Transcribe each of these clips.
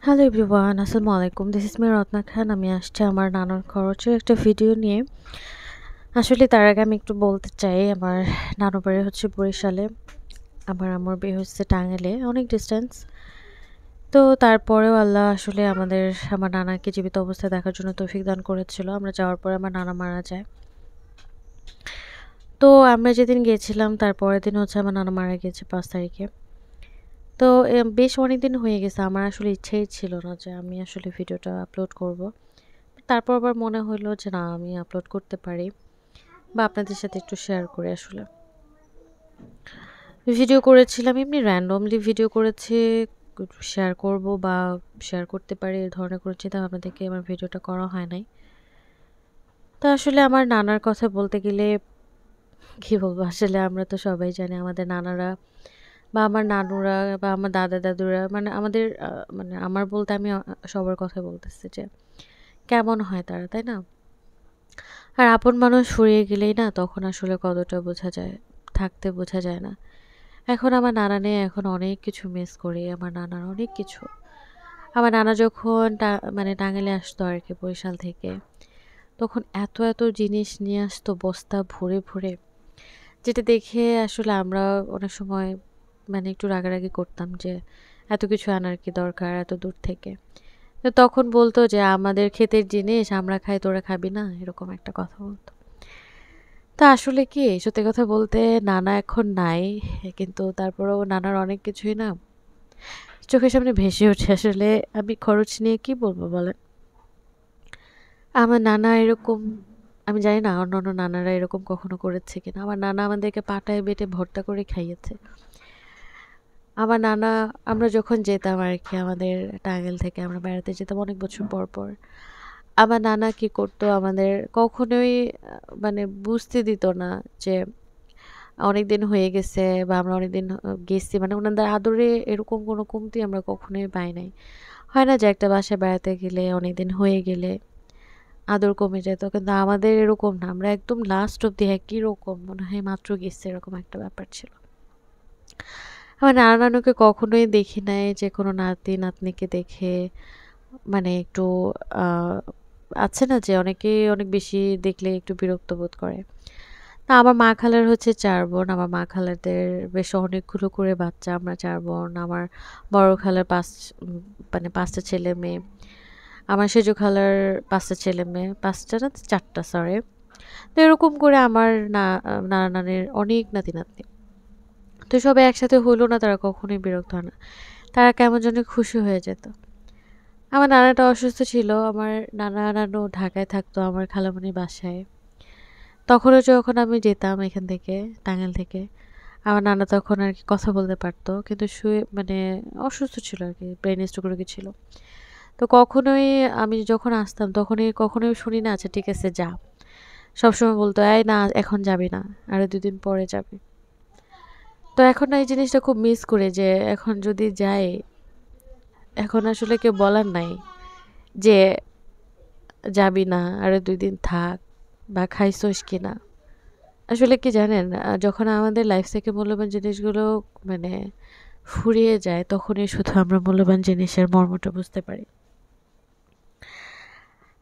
Hello everyone, আসসালামু আলাইকুম। This is me Ratna খান। আমি আসছি আমার নানার খরচের একটা ভিডিও নিয়ে। আসলে তার আগে আমি একটু বলতে চাই, আমার নানু বাড়ি হচ্ছে বরিশালে, আমার আম্মুর বিয়ে হচ্ছে টাঙ্গাইলে, অনেক ডিস্টেন্স। তো তারপরেও আল্লাহ আসলে আমার নানাকে জীবিত অবস্থায় দেখার জন্য তৌফিক দান করেছিল। আমরা যাওয়ার পরে আমার নানা মারা যায়। তো আমরা যেদিন গিয়েছিলাম তার পরের দিন হচ্ছে আমার নানা মারা গিয়েছে 5 তারিখে। তো বেশ অনেকদিন হয়ে গেছে। আমার আসলে ইচ্ছেই ছিল না যে আমি আসলে ভিডিওটা আপলোড করব। তারপর আবার মনে হলো যে না, আমি আপলোড করতে পারি বা আপনাদের সাথে একটু শেয়ার করে আসলে ভিডিও করেছিলাম, এমনি র্যান্ডমলি ভিডিও করেছি, শেয়ার করব বা শেয়ার করতে পারি এই ধরনের কোনো চিন্তা ভাবনা থেকে আমার ভিডিওটা করা হয় নাই। তো আসলে আমার নানার কথা বলতে গেলে কি বলবো, আসলে আমরা তো সবাই জানি আমাদের নানারা বা আমার নানুরা বা আমার দাদা দাদুরা, মানে আমাদের মানে আমার বলতে আমি সবার কথা বলতেছি যে কেমন হয় তারা, তাই না? আর আপন মানুষ ফুরিয়ে গেলেই না তখন আসলে কতটা বোঝা যায়, থাকতে বোঝা যায় না। এখন আমার নানা নেই, এখন অনেক কিছু মিস করি, আমার নানার অনেক কিছু। আমার নানা যখন মানে টাঙ্গাইলে আসতো আর কি বরিশাল থেকে, তখন এত এত জিনিস নিয়ে আসতো বস্তা ভরে ভরে, যেটা দেখে আসলে আমরা অনেক সময় মানে একটু রাগারাগি করতাম যে এত কিছু আনার কি দরকার এত দূর থেকে। তো তখন বলতো যে আমাদের ক্ষেতের জিনিস আমরা খাই, তোরা খাবি না, এরকম একটা কথা বলতো। তা আসলে কি, সত্যি কথা বলতে নানা এখন নাই, কিন্তু তারপরেও নানার অনেক কিছুই না চোখের সামনে ভেসে ওঠে। আসলে আমি খরচ নিয়ে কি বলবো বলেন? আমার নানা এরকম, আমি জানি না অন্যান্য নানারা এরকম কখনো করেছে কিনা। আমার নানা আমাদেরকে পাটায় বেটে ভর্তা করে খাইয়েছে। আমার নানা, আমরা যখন যেতাম আর কি আমাদের টাঙ্গাইল থেকে আমরা বেড়াতে যেতাম অনেক বছর পর পর, আমার নানা কি করতো, আমাদের কখনোই মানে বুঝতে দিত না যে অনেকদিন হয়ে গেছে বা আমরা অনেকদিন গেছি, মানে ওনাদের আদরে এরকম কোনো কমতি আমরা কখনোই পাই নাই। হয় না যে একটা বাসায় বেড়াতে গেলে অনেকদিন হয়ে গেলে আদর কমে যেত, কিন্তু আমাদের এরকম না, আমরা একদম লাস্ট অব্দি একই রকম মনে হয় মাত্র গেছে, এরকম একটা ব্যাপার ছিল। আমার নানা নানুকে কখনোই দেখি নাই যে কোনো নাতি নাতনিকে দেখে মানে একটু আহ আছে না যে অনেকে অনেক বেশি দেখলে একটু বিরক্ত বোধ করে। না, আমার মা খালার হচ্ছে ৪ বোন। আমার মা খালাদের বেশ অনেকগুলো করে বাচ্চা। আমরা ৪ বোন। আমার বড় খালার মানে ৫ টা ছেলে-মেয়ে। আমার সেজো খালার ৫ টা ছেলে-মেয়ে। ৫ টা না ৪ টা, সরি। তো এরকম করে আমার নানা-নানির অনেক নাতি-নাতনি। তো সবাই একসাথে হইলেও না তারা কখনোই বিরক্ত হয় না। তারা কেমন জানি খুশি হয়ে যেত। আমার নানাটা অসুস্থ ছিল। আমার নানা-নানু ঢাকায় থাকতো আমার খালামণির বাসায়। তখনও যখন আমি যেতাম এখান থেকে, টাঙ্গাইল থেকে, আমার নানা তখন আরকি কথা বলতে পারতো। কিন্তু শুয়ে মানে অসুস্থ ছিল আরকি, ব্রেইন স্ট্রোক রোগী ছিল। তো কখনোই আমি যখন আসতাম তখনই কখনোই শুনি না আচ্ছা ঠিক আছে যা। সবসময় বলতো, "এই না এখন যাবি না। আরো ২ দিন পরে যাবি।" তো এখন না এই জিনিসটা খুব মিস করি যে এখন যদি যাই, এখন আসলে কেউ বলার নাই যে, "যাবি না, আরো ২ দিন থাক বা খাইছস কিনা?" আসলে কি জানেন? যখন আমাদের লাইফ থেকে মূল্যবান জিনিসগুলো মানে ফুরিয়ে যায়, তখনই শুধু আমরা মূল্যবান জিনিসের মর্মটা বুঝতে পারি।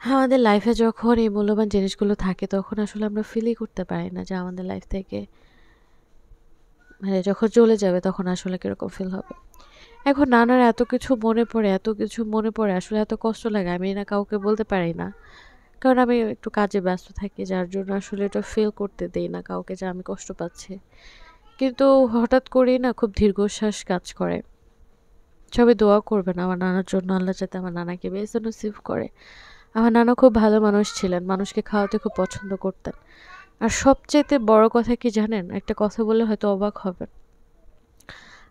আমাদের লাইফে যখন এই মূল্যবান জিনিসগুলো থাকে, তখন আসলে আমরা ফিলই করতে পারি না যে আমাদের লাইফ থেকে মানে যখন চলে যাবে তখন আসলে কিরকম ফিল হবে। এখন নানার এত কিছু মনে পড়ে, এত কিছু মনে পড়ে, আসলে এত কষ্ট লাগে আমি না কাউকে বলতে পারি না। কারণ আমি একটু কাজে ব্যস্ত থাকি, যার জন্য আসলে এটা ফিল করতে দেই না কাউকে যে আমি কষ্ট পাচ্ছি। কিন্তু হঠাৎ করেই না খুব দীর্ঘশ্বাস কাজ করে। সবাই দোয়া করবেন আমার নানার জন্য, আল্লাহ যাতে আমার নানাকে বেহেশতে নসিব করে। আমার নানা খুব ভালো মানুষ ছিলেন, মানুষকে খাওয়াতে খুব পছন্দ করতেন। আর সবচাইতে বড় কথা কি জানেন? একটা কথা বললে হয়তো অবাক হবেন।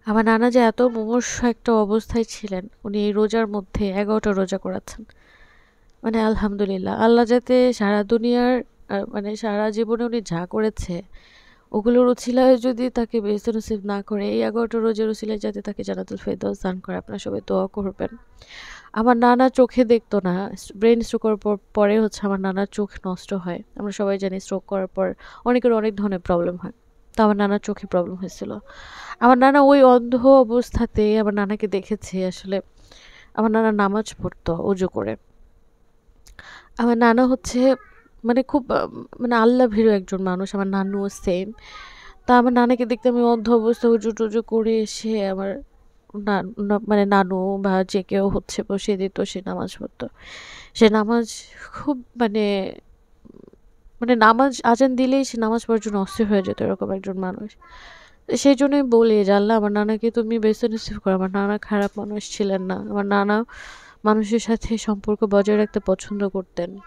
আমার নানা যে এত মুমূর্ষু একটা অবস্থায় ছিলেন, উনি এই রোজার মধ্যে ১১টা রোজা করাচ্ছেন। মানে আলহামদুলিল্লাহ। আল্লাহ যাতে সারা দুনিয়ার মানে সারা জীবনে উনি যা করেছে, ওগুলোর উছিলায় যদি তাকে বেহেশতে নসিব না করে, এই ১১টা রোজার উছিলায় যাতে তাকে জান্নাতুল ফেরদৌস দান করে, আপনারা সবাই দোয়া করবেন। আমার নানা চোখে দেখতো না। ব্রেইন স্ট্রোক করার পরে হচ্ছে আমার নানার চোখ নষ্ট হয়। আমরা সবাই জানি স্ট্রোক করার পর অনেকের অনেক ধরনের প্রবলেম হয়। তো আমার নানার চোখে প্রবলেম হয়েছিল। আমার নানা ওই অন্ধ অবস্থাতে আমার নানাকে দেখেছি আসলে আমার নানা নামাজ পড়তো অজু করে। আমার নানা হচ্ছে মানে খুব মানে আল্লাহ ভীরু একজন মানুষ। আমার নানুও সেম। তা আমার নানাকে দেখতে আমি অন্ধ অবস্থায় উজু-টুজু করে এসে আমার মানে নানু বা যে কেউ হচ্ছে বসিয়ে দিত, সে নামাজ পড়তো। সে নামাজ খুব মানে মানে নামাজ আজান দিলেই সে নামাজ পড়ার জন্য অস্থির হয়ে যেত, এরকম একজন মানুষ। তো সেজন্যই বলি যে, "আল্লাহ আমার নানাকে তুমি বেছে নসিব করো।" আমার নানা খারাপ মানুষ ছিলেন না। আমার নানা মানুষের সাথে সম্পর্ক বজায় রাখতে পছন্দ করতেন।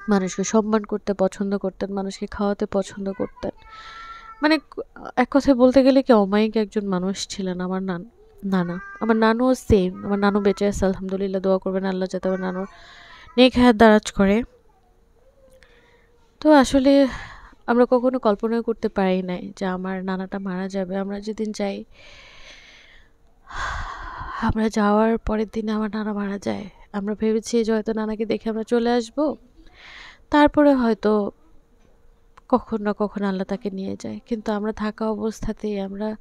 মানুষকে সম্মান করতে পছন্দ করতেন, মানুষকে খাওয়াতে পছন্দ করতেন। মানে এক কথায় বলতে গেলে কি অমায়িক একজন মানুষ ছিলেন আমার নানা। আমার নানুও সেম। আমার নানু বেঁচে আছে আলহামদুলিল্লাহ। দোয়া করবেন আল্লাহ যাতে আমার নানুর নেক হায়াত দারাজ করে। তো আসলে আমরা কখনো কল্পনাও করতে পারি নাই যে আমার নানাটা মারা যাবে। আমরা যেদিন যাই, আমরা যাওয়ার পরের দিনে আমার নানা মারা যায়। আমরা ভেবেছি যে হয়তো নানাকে দেখে আমরা চলে আসবো। তারপরে হয়তো কখন না কখন আল্লাহ তাকে নিয়ে যায়। কিন্তু আমরা থাকা অবস্থাতেই আমরা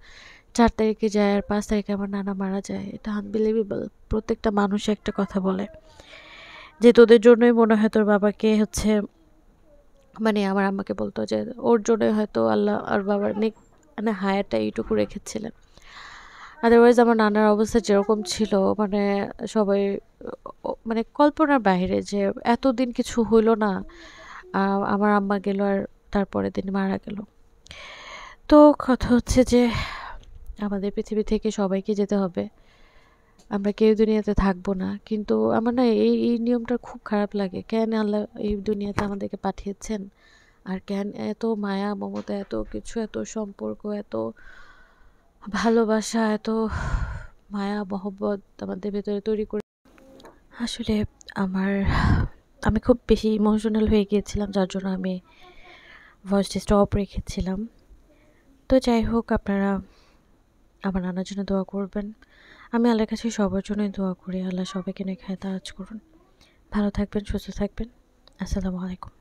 ৪ তারিখে যাই আর ৫ তারিখে আমার নানা মারা যায়। এটা আনবিলিভেবল। প্রত্যেকটা মানুষ একটা কথা বলে যে, "তোদের জন্যই মনে হয় তোর বাবাকে হচ্ছে" মানে আমার আম্মাকে বলতো যে, "ওর জন্যই হয়তো আল্লাহ আর বাবার মানে হায়াতটা এইটুকু রেখেছিলেন।" আদারওয়াইজ আমার নানার অবস্থা যেরকম ছিল মানে সবাই মানে কল্পনার বাহিরে যে এতদিন কিছু হইল না। আমার আম্মা গেল আর তারপরের দিন মারা গেল। তো কথা হচ্ছে যে আমাদের পৃথিবী থেকে সবাইকে যেতে হবে। আমরা কেউ দুনিয়াতে থাকবো না। কিন্তু আমার না এই নিয়মটা খুব খারাপ লাগে। কেন আল্লাহ এই দুনিয়াতে আমাদেরকে পাঠিয়েছেন? আর কেন এত মায়া, মমতা, এত কিছু, এত সম্পর্ক, এত ভালোবাসা, এত মায়া মহব্বত আমাদের ভেতরে তৈরি করে আসলে আমার আমি খুব বেশি ইমোশনাল হয়ে গিয়েছিলাম, যার জন্য আমি ভয়েসটা স্টপ রেখেছিলাম। তো যাই হোক, আপনারা আমার নানার জন্য দোয়া করবেন। আমি আল্লাহর কাছে সবার জন্যই দোয়া করি। আল্লাহ সবাইকে নেক হায়াত দারাজ করুন। ভালো থাকবেন, সুস্থ থাকবেন। আসসালামু আলাইকুম।